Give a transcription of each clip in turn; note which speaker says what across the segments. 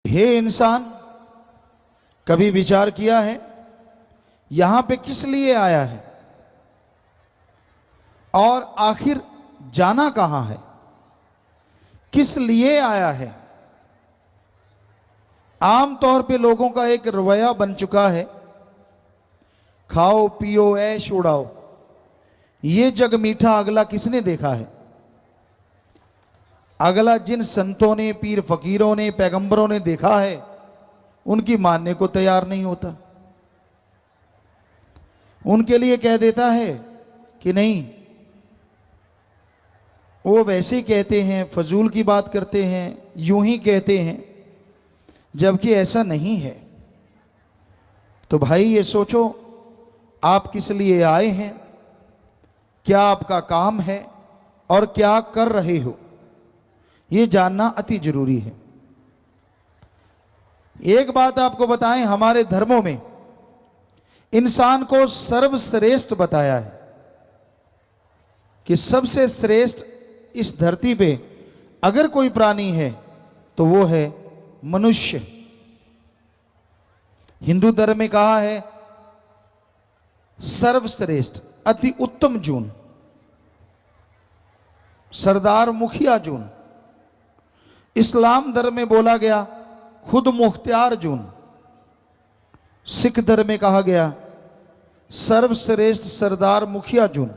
Speaker 1: हे इंसान, कभी विचार किया है यहां पे किस लिए आया है और आखिर जाना कहां है? किस लिए आया है? आमतौर पे लोगों का एक रवैया बन चुका है, खाओ पियो ऐश उड़ाओ, ये जग मीठा अगला किसने देखा है? अगला जिन संतों ने, पीर फकीरों ने, पैगंबरों ने देखा है उनकी मानने को तैयार नहीं होता। उनके लिए कह देता है कि नहीं, वो वैसे कहते हैं, फजूल की बात करते हैं, यूं ही कहते हैं, जबकि ऐसा नहीं है। तो भाई ये सोचो, आप किस लिए आए हैं, क्या आपका काम है और क्या कर रहे हो, ये जानना अति जरूरी है। एक बात आपको बताएं, हमारे धर्मों में इंसान को सर्वश्रेष्ठ बताया है कि सबसे श्रेष्ठ इस धरती पे अगर कोई प्राणी है तो वो है मनुष्य। हिंदू धर्म में कहा है सर्वश्रेष्ठ, अति उत्तम जून, सरदार मुखिया जून। इस्लाम धर्म में बोला गया खुद मुख्तियार जून। सिख धर्म में कहा गया सर्वश्रेष्ठ सरदार मुखिया जून।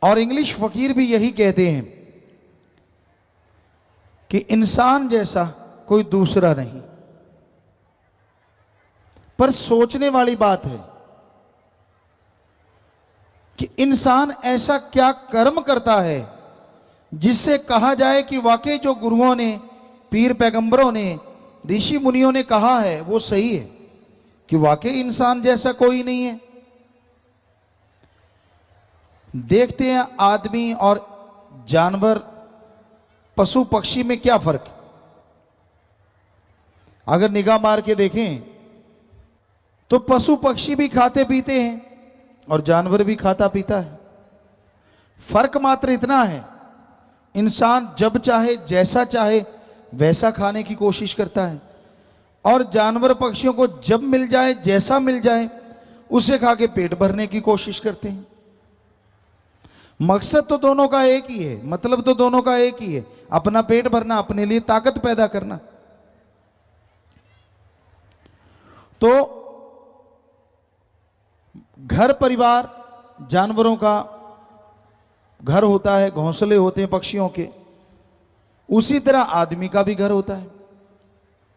Speaker 1: और इंग्लिश फकीर भी यही कहते हैं कि इंसान जैसा कोई दूसरा नहीं। पर सोचने वाली बात है कि इंसान ऐसा क्या कर्म करता है जिससे कहा जाए कि वाकई जो गुरुओं ने, पीर पैगंबरों ने, ऋषि मुनियों ने कहा है वो सही है, कि वाकई इंसान जैसा कोई नहीं है। देखते हैं आदमी और जानवर, पशु पक्षी में क्या फर्क है। अगर निगाह मार के देखें तो पशु पक्षी भी खाते पीते हैं और जानवर भी खाता पीता है। फर्क मात्र इतना है, इंसान जब चाहे, जैसा चाहे वैसा खाने की कोशिश करता है और जानवर पक्षियों को जब मिल जाए, जैसा मिल जाए उसे खा के पेट भरने की कोशिश करते हैं। मकसद तो दोनों का एक ही है, मतलब तो दोनों का एक ही है, अपना पेट भरना, अपने लिए ताकत पैदा करना। तो घर परिवार जानवरों का घर होता है, घोंसले होते हैं पक्षियों के, उसी तरह आदमी का भी घर होता है।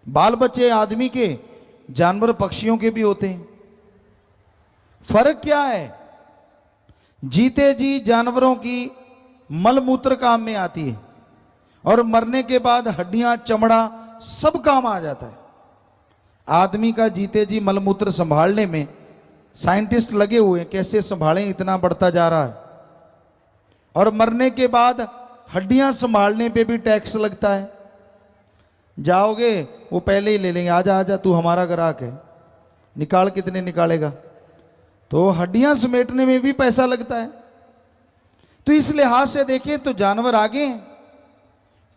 Speaker 1: बाल बच्चे आदमी के, जानवर पक्षियों के भी होते हैं। फर्क क्या है? जीते जी जानवरों की मलमूत्र काम में आती है और मरने के बाद हड्डियां, चमड़ा सब काम आ जाता है। आदमी का जीते जी मलमूत्र संभालने में साइंटिस्ट लगे हुए हैं, कैसे संभालें, इतना बढ़ता जा रहा है। और मरने के बाद हड्डियां संभालने पे भी टैक्स लगता है। जाओगे वो पहले ही ले लेंगे, आजा आजा तू हमारा ग्राहक है, निकाल, कितने निकालेगा। तो हड्डियां समेटने में भी पैसा लगता है। तो इस लिहाज से देखें तो जानवर आगे हैं।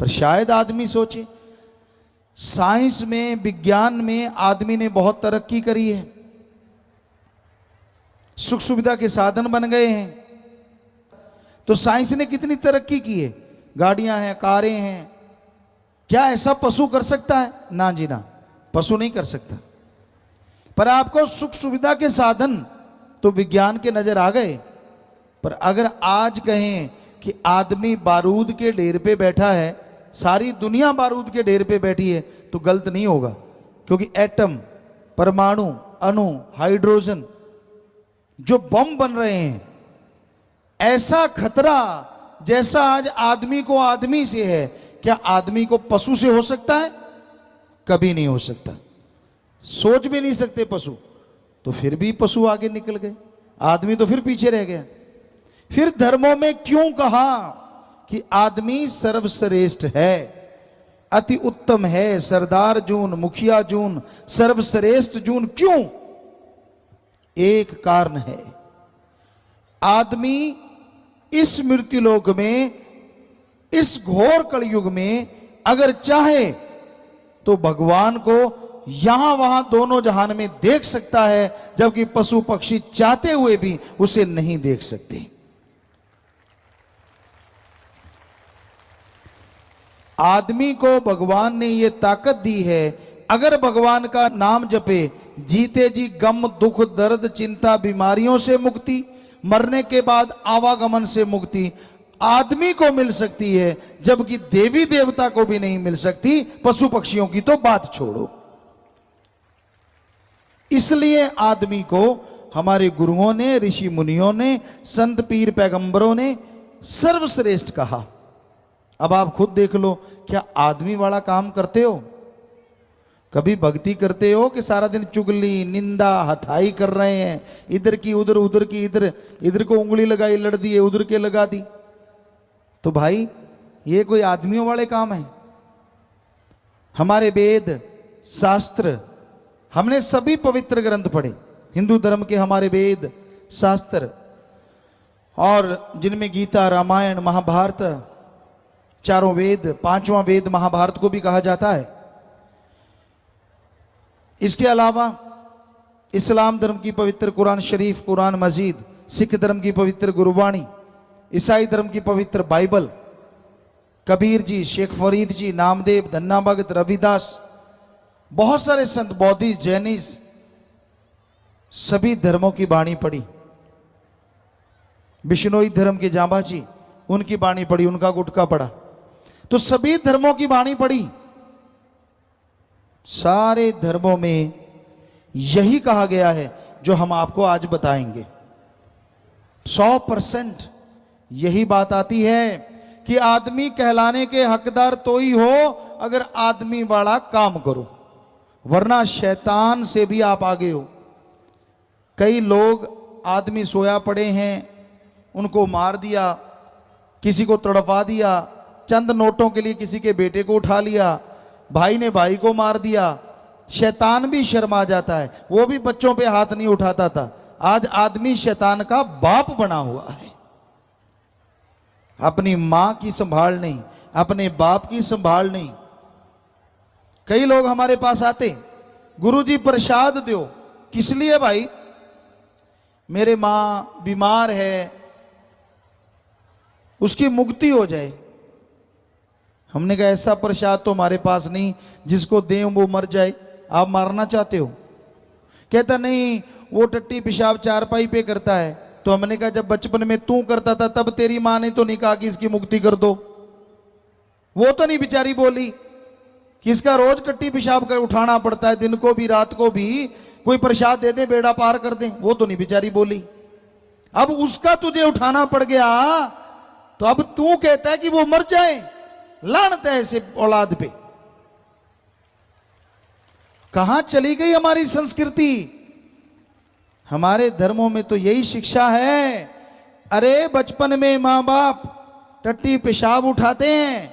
Speaker 1: पर शायद आदमी सोचे, साइंस में, विज्ञान में आदमी ने बहुत तरक्की करी है, सुख सुविधा के साधन बन गए हैं। तो साइंस ने कितनी तरक्की की है, गाड़ियां हैं, कारें हैं, क्या ऐसा पशु कर सकता है? ना जी ना, पशु नहीं कर सकता। पर आपको सुख सुविधा के साधन तो विज्ञान के नजर आ गए। पर अगर आज कहें कि आदमी बारूद के ढेर पे बैठा है, सारी दुनिया बारूद के ढेर पे बैठी है, तो गलत नहीं होगा। क्योंकि एटम, परमाणु, अणु, हाइड्रोजन जो बम बन रहे हैं, ऐसा खतरा जैसा आज आदमी को आदमी से है, क्या आदमी को पशु से हो सकता है? कभी नहीं हो सकता। सोच भी नहीं सकते पशु। तो फिर भी पशु आगे निकल गए, आदमी तो फिर पीछे रह गया। फिर धर्मों में क्यों कहा कि आदमी सर्वश्रेष्ठ है, अति उत्तम है, सरदार जून, मुखिया जून, सर्वश्रेष्ठ जून? क्यों? एक कारण है, आदमी इस मृत्युलोक में, इस घोर कलयुग में अगर चाहे तो भगवान को यहां वहां दोनों जहान में देख सकता है, जबकि पशु पक्षी चाहते हुए भी उसे नहीं देख सकते। आदमी को भगवान ने यह ताकत दी है, अगर भगवान का नाम जपे, जीते जी गम दुख दर्द चिंता बीमारियों से मुक्ति, मरने के बाद आवागमन से मुक्ति आदमी को मिल सकती है, जबकि देवी देवता को भी नहीं मिल सकती, पशु पक्षियों की तो बात छोड़ो। इसलिए आदमी को हमारे गुरुओं ने, ऋषि मुनियों ने, संत पीर पैगंबरों ने सर्वश्रेष्ठ कहा। अब आप खुद देख लो, क्या आदमी वाला काम करते हो? कभी भक्ति करते हो कि सारा दिन चुगली निंदा हथाई कर रहे हैं, इधर की उधर, उधर की इधर, इधर को उंगली लगाई लड़ दी, उधर के लगा दी? तो भाई ये कोई आदमियों वाले काम है? हमारे वेद शास्त्र, हमने सभी पवित्र ग्रंथ पढ़े, हिंदू धर्म के हमारे वेद शास्त्र, और जिनमें गीता रामायण महाभारत चारों वेद, पांचवा वेद महाभारत को भी कहा जाता है। इसके अलावा इस्लाम धर्म की पवित्र कुरान शरीफ, कुरान मजीद, सिख धर्म की पवित्र गुरुवाणी, ईसाई धर्म की पवित्र बाइबल, कबीर जी, शेख फरीद जी, नामदेव, धन्ना भगत, रविदास, बहुत सारे संत, बौद्धिस्ट, जैनिस्ट, सभी धर्मों की बाणी पढ़ी। बिश्नोई धर्म के जांबा जी, उनकी बाणी पढ़ी, उनका गुटका पढ़ा। तो सभी धर्मों की बाणी पढ़ी। सारे धर्मों में यही कहा गया है जो हम आपको आज बताएंगे। 100% यही बात आती है कि आदमी कहलाने के हकदार तो ही हो अगर आदमी वाला काम करो, वरना शैतान से भी आप आगे हो। कई लोग आदमी सोया पड़े हैं, उनको मार दिया, किसी को तड़पा दिया, चंद नोटों के लिए किसी के बेटे को उठा लिया, भाई ने भाई को मार दिया। शैतान भी शर्मा जाता है, वो भी बच्चों पे हाथ नहीं उठाता था। आज आदमी शैतान का बाप बना हुआ है। अपनी मां की संभाल नहीं, अपने बाप की संभाल नहीं। कई लोग हमारे पास आते, गुरुजी प्रसाद दो। किस लिए भाई? मेरे मां बीमार है, उसकी मुक्ति हो जाए। हमने कहा ऐसा प्रसाद तो हमारे पास नहीं जिसको दें वो मर जाए। आप मारना चाहते हो? कहता नहीं, वो टट्टी पेशाब चारपाई पे करता है। तो हमने कहा जब बचपन में तू करता था तब तेरी मां ने तो नहीं कहा कि इसकी मुक्ति कर दो? वो तो नहीं बेचारी बोली कि इसका रोज टट्टी पेशाब कर उठाना पड़ता है, दिन को भी रात को भी, कोई प्रसाद दे दे बेड़ा पार कर दे? वो तो नहीं बेचारी बोली। अब उसका तुझे उठाना पड़ गया, तो अब तू कहता है कि वो मर जाए। लानत है ऐसे औलाद पे। कहां चली गई हमारी संस्कृति? हमारे धर्मों में तो यही शिक्षा है। अरे बचपन में मां बाप टट्टी पेशाब उठाते हैं।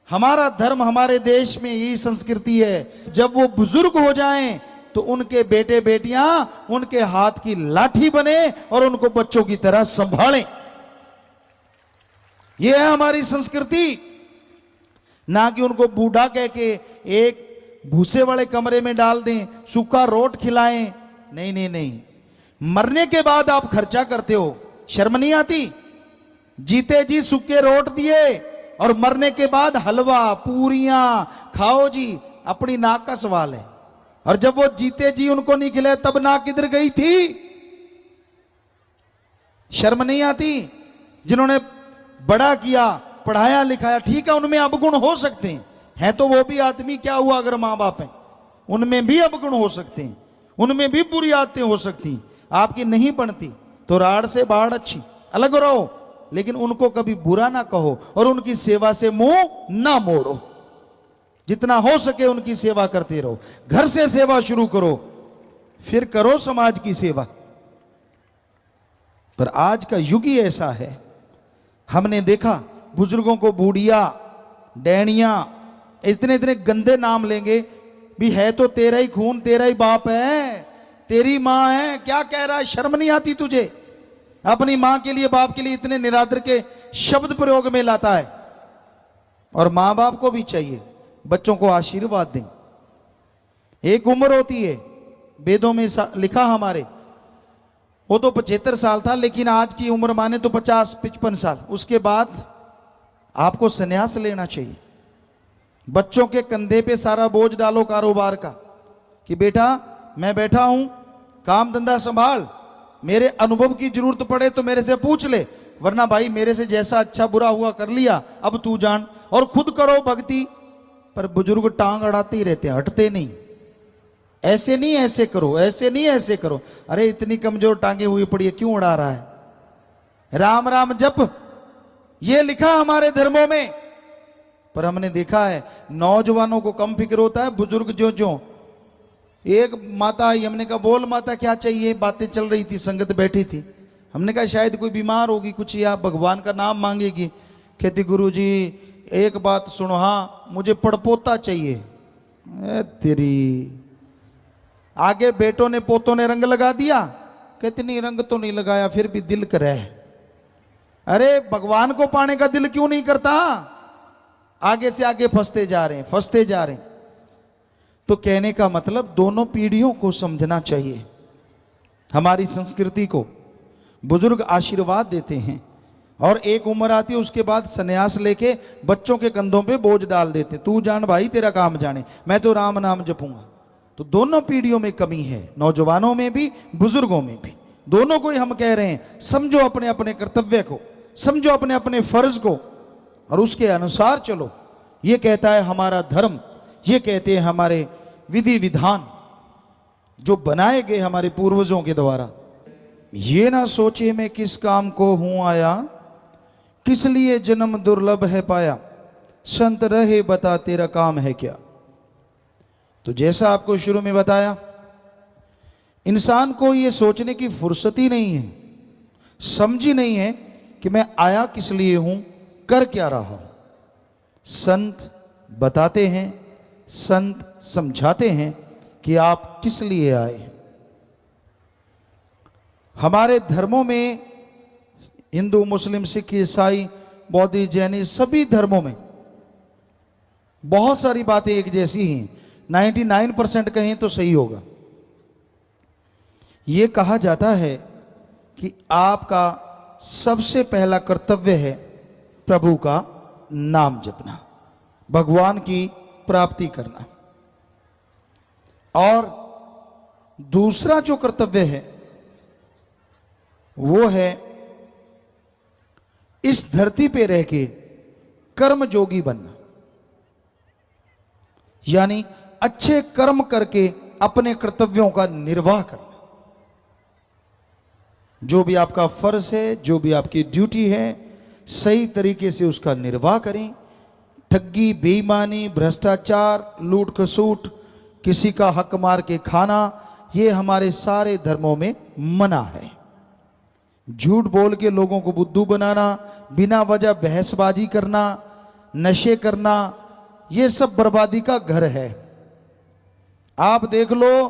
Speaker 1: हमारा धर्म, हमारे देश में यही संस्कृति है। जब वो बुजुर्ग हो जाएं तो उनके बेटे बेटियां उनके हाथ की लाठी बने और उनको बच्चों की तरह संभालें। यह है हमारी संस्कृति। ना कि उनको बूढ़ा कह के एक भूसे वाले कमरे में डाल दें, सूखा रोट खिलाएं। नहीं नहीं नहीं, मरने के बाद आप खर्चा करते हो, शर्म नहीं आती? जीते जी सूखे रोट दिए और मरने के बाद हलवा पूरियां खाओ जी, अपनी नाक का सवाल है। और जब वो जीते जी उनको नहीं खिलाए तब नाक किधर गई थी? शर्म नहीं आती? जिन्होंने बड़ा किया, पढ़ाया लिखाया, ठीक है उनमें अवगुण हो सकते हैं, तो वो भी आदमी, क्या हुआ अगर मां बाप हैं? उनमें भी अवगुण हो सकते हैं, उनमें भी बुरी आदतें हो सकती हैं। आपकी नहीं बनती तो राड़ से बाढ़ अच्छी, अलग रहो, लेकिन उनको कभी बुरा ना कहो और उनकी सेवा से मुंह ना मोड़ो। जितना हो सके उनकी सेवा करते रहो। घर से सेवा शुरू करो, फिर करो समाज की सेवा। पर आज का युग ही ऐसा है। हमने देखा बुजुर्गों को बूढ़िया, डैनिया, इतने इतने गंदे नाम लेंगे भी। है तो तेरा ही खून, तेरा ही बाप है, तेरी मां है, क्या कह रहा है? शर्म नहीं आती तुझे? अपनी मां के लिए, बाप के लिए इतने निरादर के शब्द प्रयोग में लाता है। और मां बाप को भी चाहिए, बच्चों को आशीर्वाद दें। एक उम्र होती है, वेदों में लिखा हमारे, वो तो 75 साल था, लेकिन आज की उम्र माने तो 50-55 साल। उसके बाद आपको संन्यास लेना चाहिए। बच्चों के कंधे पे सारा बोझ डालो कारोबार का, कि बेटा मैं बैठा हूं, काम धंधा संभाल, मेरे अनुभव की जरूरत पड़े तो मेरे से पूछ ले, वरना भाई मेरे से जैसा अच्छा बुरा हुआ कर लिया, अब तू जान। और खुद करो भक्ति। पर बुजुर्ग टांग अड़ाते ही रहते हैं, हटते नहीं। ऐसे नहीं ऐसे करो, ऐसे नहीं ऐसे करो। अरे इतनी कमजोर टांगे हुई पड़ी है, क्यों उड़ा रहा है? राम राम जप, ये लिखा हमारे धर्मों में। पर हमने देखा है नौजवानों को कम फिक्र होता है, बुजुर्ग जो जो। एक माता आई, हमने कहा बोल माता क्या चाहिए? बातें चल रही थी, संगत बैठी थी। हमने कहा शायद कोई बीमार होगी कुछ, या भगवान का नाम मांगेगी। कहती गुरुजी एक बात सुनो, हाँ मुझे पड़पोता चाहिए। तेरी आगे बेटों ने पोतों ने रंग लगा दिया। कहती नहीं रंग तो नहीं लगाया, फिर भी दिल करे। अरे भगवान को पाने का दिल क्यों नहीं करता? आगे से आगे फंसते जा रहे हैं, फंसते जा रहे हैं। तो कहने का मतलब दोनों पीढ़ियों को समझना चाहिए। हमारी संस्कृति को बुजुर्ग आशीर्वाद देते हैं, और एक उम्र आती है उसके बाद सन्यास लेके बच्चों के कंधों पे बोझ डाल देते, तू जान भाई तेरा काम जाने, मैं तो राम नाम जपूंगा। तो दोनों पीढ़ियों में कमी है, नौजवानों में भी बुजुर्गों में भी। दोनों को ही हम कह रहे हैं समझो अपने अपने कर्तव्य को, समझो अपने अपने फर्ज को, और उसके अनुसार चलो। ये कहता है हमारा धर्म, ये कहते हैं हमारे विधि विधान जो बनाए गए हमारे पूर्वजों के द्वारा। ये ना सोचे मैं किस काम को हूं आया, किस लिए जन्म दुर्लभ है पाया, संत रहे बता तेरा काम है क्या। तो जैसा आपको शुरू में बताया, इंसान को ये सोचने की फुर्सत ही नहीं है, समझ ही नहीं है कि मैं आया किस लिए हूं, कर क्या रहा हूं। संत बताते हैं, संत समझाते हैं कि आप किस लिए आए। हमारे धर्मों में हिंदू मुस्लिम सिख ईसाई बौद्ध जैनी सभी धर्मों में बहुत सारी बातें एक जैसी हैं। 99% कहें तो सही होगा। यह कहा जाता है कि आपका सबसे पहला कर्तव्य है प्रभु का नाम जपना, भगवान की प्राप्ति करना। और दूसरा जो कर्तव्य है वो है इस धरती पे रह के कर्म जोगी बनना, यानी अच्छे कर्म करके अपने कर्तव्यों का निर्वाह करना। जो भी आपका फर्ज है, जो भी आपकी ड्यूटी है, सही तरीके से उसका निर्वाह करें। ठगी, बेईमानी, भ्रष्टाचार, लूट खसूट, किसी का हक मार के खाना, ये हमारे सारे धर्मों में मना है। झूठ बोल के लोगों को बुद्धू बनाना, बिना वजह बहसबाजी करना, नशे करना, ये सब बर्बादी का घर है। आप देख लो,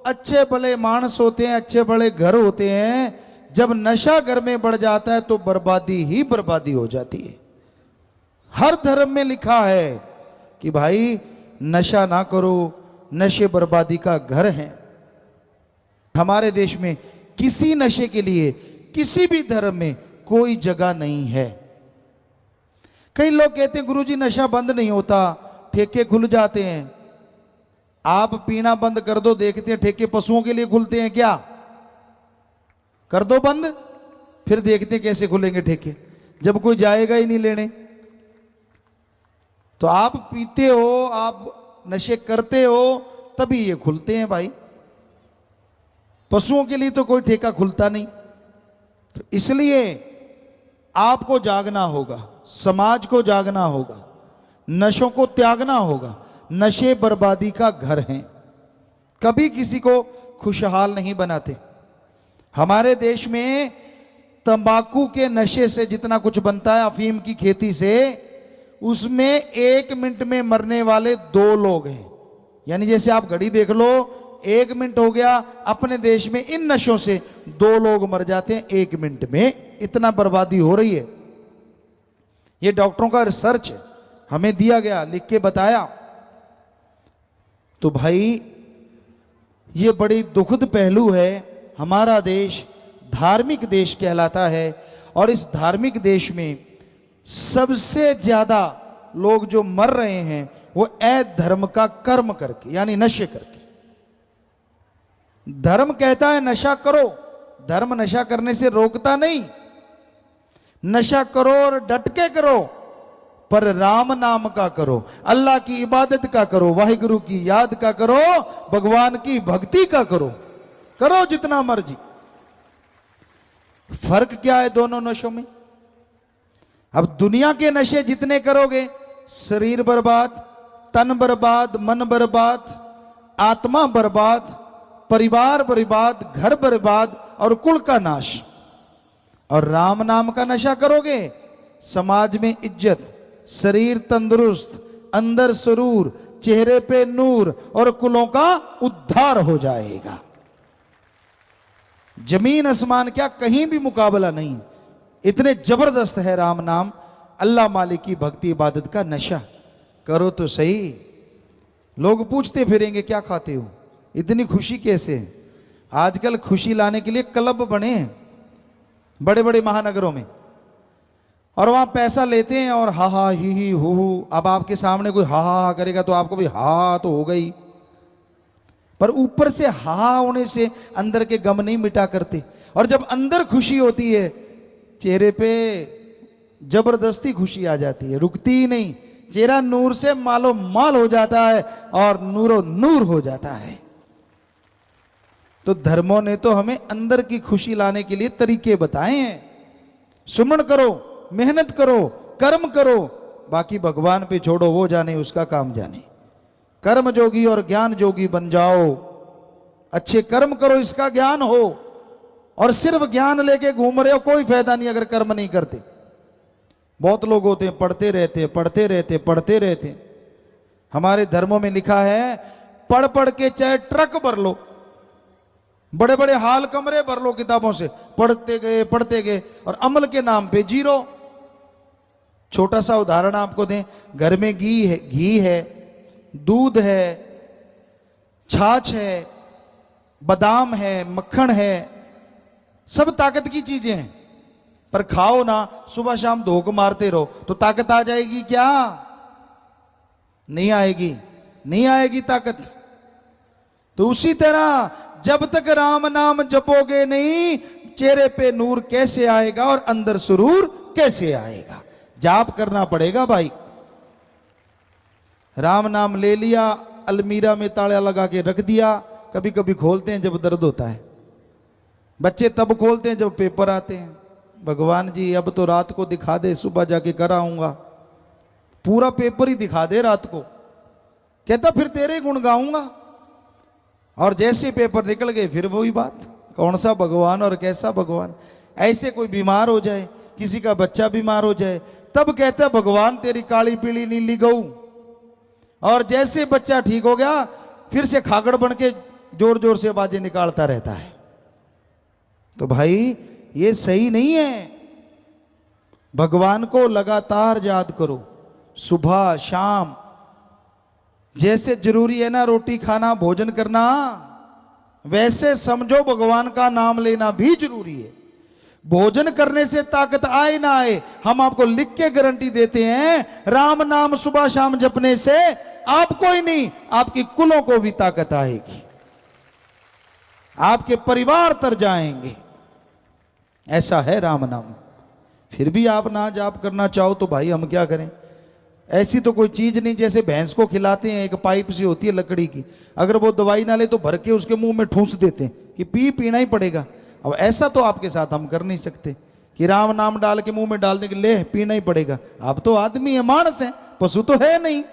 Speaker 1: अच्छे भले मानस होते हैं, अच्छे बड़े घर होते हैं, जब नशा घर में बढ़ जाता है तो बर्बादी ही बर्बादी हो जाती है। हर धर्म में लिखा है कि भाई नशा ना करो, नशे बर्बादी का घर है। हमारे देश में किसी नशे के लिए किसी भी धर्म में कोई जगह नहीं है। कई लोग कहते हैं गुरुजी नशा बंद नहीं होता, ठेके खुल जाते हैं। आप पीना बंद कर दो, देखते हैं ठेके पशुओं के लिए खुलते हैं क्या? कर दो बंद, फिर देखते हैं कैसे खुलेंगे ठेके, जब कोई जाएगा ही नहीं लेने। तो आप पीते हो, आप नशे करते हो, तभी ये खुलते हैं भाई। पशुओं के लिए तो कोई ठेका खुलता नहीं। तो इसलिए आपको जागना होगा, समाज को जागना होगा, नशों को त्यागना होगा। नशे बर्बादी का घर हैं, कभी किसी को खुशहाल नहीं बनाते। हमारे देश में तंबाकू के नशे से जितना कुछ बनता है, अफीम की खेती से, उसमें 1 मिनट में मरने वाले 2 लोग हैं। यानी जैसे आप घड़ी देख लो, 1 मिनट हो गया, अपने देश में इन नशों से 2 लोग मर जाते हैं 1 मिनट में। इतना बर्बादी हो रही है। ये डॉक्टरों का रिसर्च है, हमें दिया गया, लिख के बताया। तो भाई ये बड़ी दुखद पहलू है। हमारा देश धार्मिक देश कहलाता है और इस धार्मिक देश में सबसे ज्यादा लोग जो मर रहे हैं वो अधर्म का कर्म करके, यानी नशे करके। धर्म कहता है नशा करो, धर्म नशा करने से रोकता नहीं। नशा करो और डट के करो, पर राम नाम का करो, अल्लाह की इबादत का करो, वाहिगुरु की याद का करो, भगवान की भक्ति का करो, करो जितना मर्जी। फर्क क्या है दोनों नशों में? अब दुनिया के नशे जितने करोगे, शरीर बर्बाद, तन बर्बाद, मन बर्बाद, आत्मा बर्बाद, परिवार बर्बाद, घर बर्बाद और कुल का नाश। और राम नाम का नशा करोगे, समाज में इज्जत, शरीर तंदुरुस्त, अंदर सुरूर, चेहरे पे नूर और कुलों का उद्धार हो जाएगा। जमीन आसमान क्या, कहीं भी मुकाबला नहीं। इतने जबरदस्त है राम नाम, अल्लाह मालिक की भक्ति इबादत का नशा। करो तो सही। लोग पूछते फिरेंगे क्या खाते हो, इतनी खुशी कैसे है? आजकल खुशी लाने के लिए क्लब बने हैं बड़े बड़े महानगरों में, और वहां पैसा लेते हैं और हा हा ही हु हु। अब आपके सामने कोई हा हा करेगा तो आपको भी हा तो हो गई, पर ऊपर से हा होने से अंदर के गम नहीं मिटा करते। और जब अंदर खुशी होती है, चेहरे पे जबरदस्ती खुशी आ जाती है, रुकती ही नहीं। चेहरा नूर से मालो माल हो जाता है और नूरो नूर हो जाता है। तो धर्मों ने तो हमें अंदर की खुशी लाने के लिए तरीके बताए हैं। सुमन करो, मेहनत करो, कर्म करो, बाकी भगवान पे छोड़ो, वो जाने, उसका काम जाने। कर्म जोगी और ज्ञान जोगी बन जाओ। अच्छे कर्म करो, इसका ज्ञान हो। और सिर्फ ज्ञान लेके घूम रहे हो, कोई फायदा नहीं अगर कर्म नहीं करते। बहुत लोग होते हैं पढ़ते रहते पढ़ते रहते पढ़ते रहते। हमारे धर्मों में लिखा है, पढ़ पढ़ के चाहे ट्रक भर लो, बड़े बड़े हाल कमरे भर लो किताबों से, पढ़ते गए और अमल के नाम पे जीरो। छोटा सा उदाहरण आपको दें, घर में घी है, दूध है, छाछ है, बादाम है, मक्खन है, सब ताकत की चीजें हैं। पर खाओ ना, सुबह शाम धोख मारते रहो तो ताकत आ जाएगी क्या? नहीं आएगी, नहीं आएगी ताकत। तो उसी तरह जब तक राम नाम जपोगे नहीं, चेहरे पे नूर कैसे आएगा और अंदर सुरूर कैसे आएगा? जाप करना पड़ेगा भाई। राम नाम ले लिया, अलमीरा में ताला लगा के रख दिया। कभी कभी खोलते हैं जब दर्द होता है, बच्चे तब खोलते हैं जब पेपर आते हैं। भगवान जी अब तो रात को दिखा दे, सुबह जाके कराऊंगा। पूरा पेपर ही दिखा दे रात को, कहता फिर तेरे गुण गाऊंगा। और जैसे पेपर निकल गए फिर वही बात, कौन सा भगवान और कैसा भगवान। ऐसे कोई बीमार हो जाए, किसी का बच्चा बीमार हो जाए, तब कहता भगवान तेरी काली पीली नीली गऊ। और जैसे बच्चा ठीक हो गया, फिर से खागड़ बन के जोर जोर से बाजें निकालता रहता है। तो भाई ये सही नहीं है। भगवान को लगातार याद करो, सुबह शाम। जैसे जरूरी है ना रोटी खाना, भोजन करना, वैसे समझो भगवान का नाम लेना भी जरूरी है। भोजन करने से ताकत आए ना आए, हम आपको लिख के गारंटी देते हैं, राम नाम सुबह शाम जपने से आपको ही नहीं, आपकी कुलों को भी ताकत आएगी, आपके परिवार तर जाएंगे। ऐसा है राम नाम। फिर भी आप ना जाप करना चाहो तो भाई हम क्या करें? ऐसी तो कोई चीज नहीं, जैसे भैंस को खिलाते हैं, एक पाइप सी होती है लकड़ी की, अगर वो दवाई ना ले तो भर के उसके मुंह में ठूंस देते हैं कि पीना ही पड़ेगा। अब ऐसा तो आपके साथ हम कर नहीं सकते कि राम नाम डाल के मुंह में डालने के ले पीना ही पड़ेगा। आप तो आदमी है, मानस है, पशु तो है नहीं।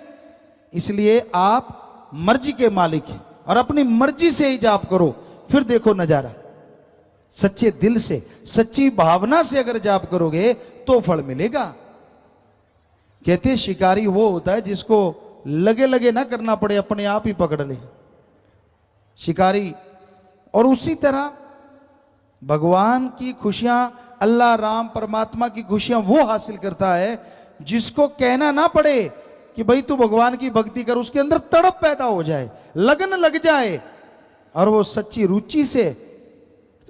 Speaker 1: इसलिए आप मर्जी के मालिक हैं और अपनी मर्जी से ही जाप करो, फिर देखो नजारा। सच्चे दिल से, सच्ची भावना से अगर जाप करोगे तो फल मिलेगा। कहते शिकारी वो होता है जिसको लगे लगे ना करना पड़े, अपने आप ही पकड़ ले शिकारी। और उसी तरह भगवान की खुशियां, अल्लाह राम परमात्मा की खुशियां वो हासिल करता है जिसको कहना ना पड़े, कि भाई तू भगवान की भक्ति कर, उसके अंदर तड़प पैदा हो जाए, लगन लग जाए, और वो सच्ची रुचि से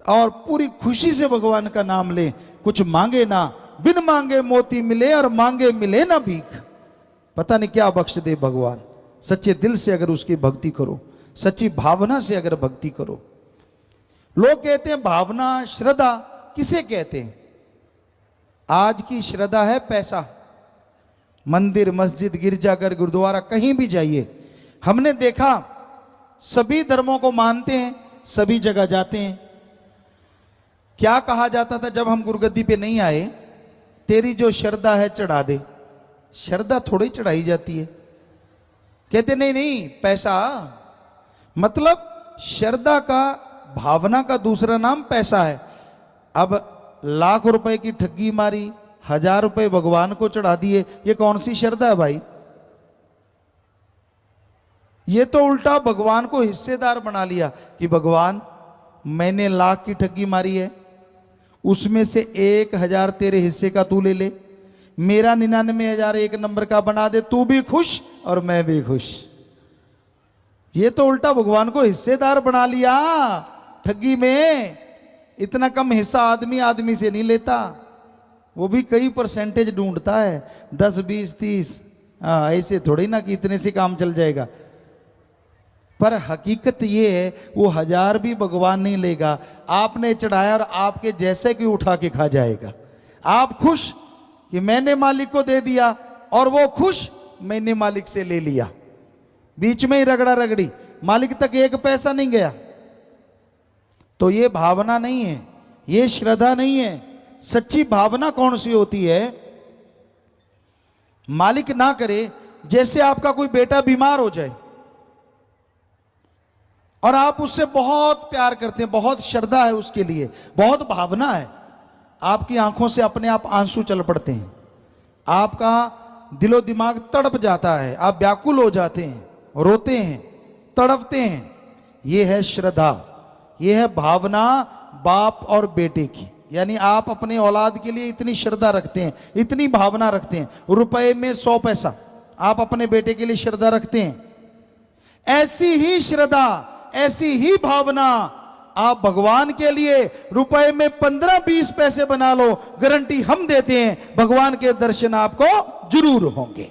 Speaker 1: और पूरी खुशी से भगवान का नाम ले, कुछ मांगे ना, बिन मांगे मोती मिले और मांगे मिले ना भीख। पता नहीं क्या बख्श दे भगवान। सच्चे दिल से अगर उसकी भक्ति करो, सच्ची भावना से अगर भक्ति करो। लोग कहते हैं भावना, श्रद्धा किसे कहते हैं? आज की श्रद्धा है पैसा। मंदिर, मस्जिद, गिरजाघर, गुरुद्वारा, कहीं भी जाइए, हमने देखा सभी धर्मों को मानते हैं, सभी जगह जाते हैं। क्या कहा जाता था जब हम गुरुगद्दी पे नहीं आए? तेरी जो श्रद्धा है चढ़ा दे। श्रद्धा थोड़ी चढ़ाई जाती है। कहते नहीं नहीं पैसा, मतलब श्रद्धा का, भावना का दूसरा नाम पैसा है। अब लाख रुपए की ठगी मारी, 1000 रुपए भगवान को चढ़ा दिए, ये कौन सी श्रद्धा है भाई? ये तो उल्टा भगवान को हिस्सेदार बना लिया कि भगवान मैंने लाख की ठगी मारी है, उसमें से 1000 तेरे हिस्से का तू ले ले, मेरा 99,000 एक नंबर का बना दे, तू भी खुश और मैं भी खुश। ये तो उल्टा भगवान को हिस्सेदार बना लिया ठगी में। इतना कम हिस्सा आदमी आदमी से नहीं लेता, वो भी कई परसेंटेज ढूंढता है, 10, 20, 30। ऐसे थोड़ी ना कि इतने से काम चल जाएगा। पर हकीकत ये है वो 1000 भी भगवान नहीं लेगा, आपने चढ़ाया और आपके जैसे कि उठा के खा जाएगा। आप खुश कि मैंने मालिक को दे दिया, और वो खुश मैंने मालिक से ले लिया, बीच में ही रगड़ा रगड़ी, मालिक तक एक पैसा नहीं गया। तो ये भावना नहीं है, ये श्रद्धा नहीं है। सच्ची भावना कौन सी होती है? मालिक ना करे, जैसे आपका कोई बेटा बीमार हो जाए और आप उससे बहुत प्यार करते हैं, बहुत श्रद्धा है उसके लिए, बहुत भावना है, आपकी आंखों से अपने आप आंसू चल पड़ते हैं, आपका दिलो दिमाग तड़प जाता है, आप व्याकुल हो जाते हैं, रोते हैं, तड़पते हैं। ये है श्रद्धा, ये है भावना बाप और बेटे की। यानी आप अपने औलाद के लिए इतनी श्रद्धा रखते हैं, इतनी भावना रखते हैं, रुपए में 100 पैसा आप अपने बेटे के लिए श्रद्धा रखते हैं। ऐसी ही श्रद्धा, ऐसी ही भावना आप भगवान के लिए रुपए में 15-20 पैसे बना लो, गारंटी हम देते हैं भगवान के दर्शन आपको जरूर होंगे।